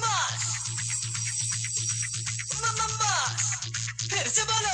मास मास, फिर से बोलो।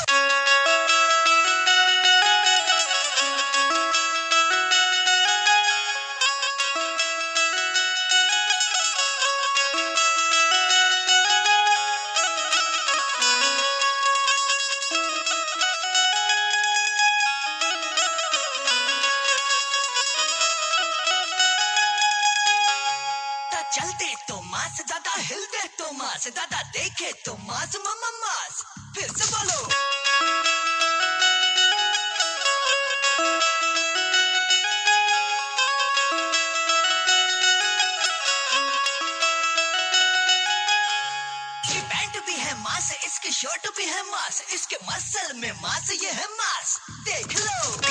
चलते तो मास, दादा हिलते तो मास, दादा देखे तो मास मम्मा मास, फिर से बोलो। इसकी पैंट भी है मास, इसकी शर्ट भी है मास, इसके मसल में मास, ये है मास, देख लो।